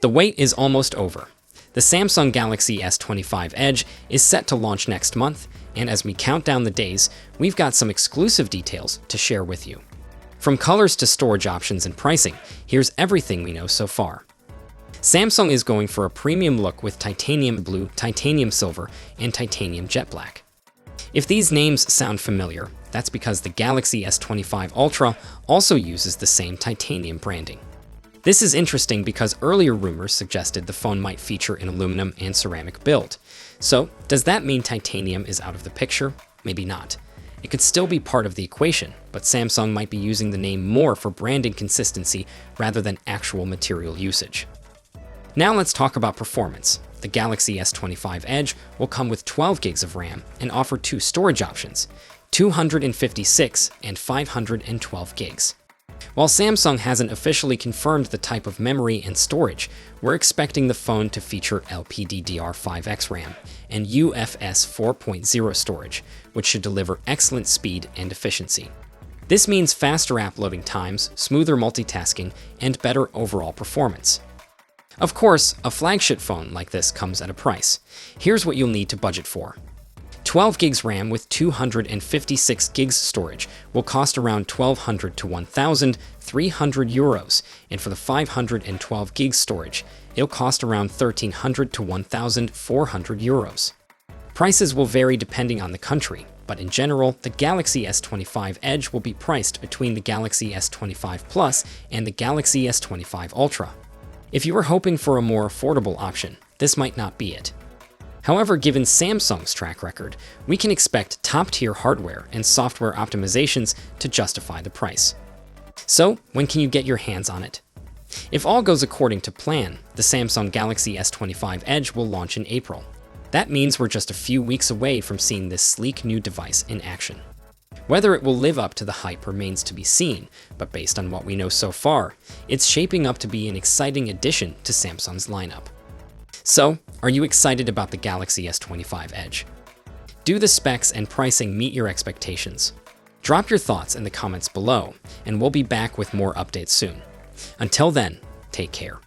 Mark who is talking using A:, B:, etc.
A: The wait is almost over. The Samsung Galaxy S25 Edge is set to launch next month, and as we count down the days, we've got some exclusive details to share with you. From colors to storage options and pricing, here's everything we know so far. Samsung is going for a premium look with Titanium Blue, Titanium Silver, and Titanium Jetblack. If these names sound familiar, that's because the Galaxy S25 Ultra also uses the same titanium branding. This is interesting because earlier rumors suggested the phone might feature an aluminum and ceramic build. So, does that mean titanium is out of the picture? Maybe not. It could still be part of the equation, but Samsung might be using the name more for branding consistency rather than actual material usage. Now let's talk about performance. The Galaxy S25 Edge will come with 12 gigs of RAM and offer two storage options, 256 and 512 gigs. While Samsung hasn't officially confirmed the type of memory and storage, we're expecting the phone to feature LPDDR5X RAM and UFS 4.0 storage, which should deliver excellent speed and efficiency. This means faster app loading times, smoother multitasking, and better overall performance. Of course, a flagship phone like this comes at a price. Here's what you'll need to budget for. 12 gigs RAM with 256 gigs storage will cost around 1,200 to 1,300 euros, and for the 512 gigs storage, it'll cost around 1,300 to 1,400 euros. Prices will vary depending on the country, but in general, the Galaxy S25 Edge will be priced between the Galaxy S25 Plus and the Galaxy S25 Ultra. If you were hoping for a more affordable option, this might not be it. However, given Samsung's track record, we can expect top-tier hardware and software optimizations to justify the price. So, when can you get your hands on it? If all goes according to plan, the Samsung Galaxy S25 Edge will launch in April. That means we're just a few weeks away from seeing this sleek new device in action. Whether it will live up to the hype remains to be seen, but based on what we know so far, it's shaping up to be an exciting addition to Samsung's lineup. So, are you excited about the Galaxy S25 Edge? Do the specs and pricing meet your expectations? Drop your thoughts in the comments below, and we'll be back with more updates soon. Until then, take care.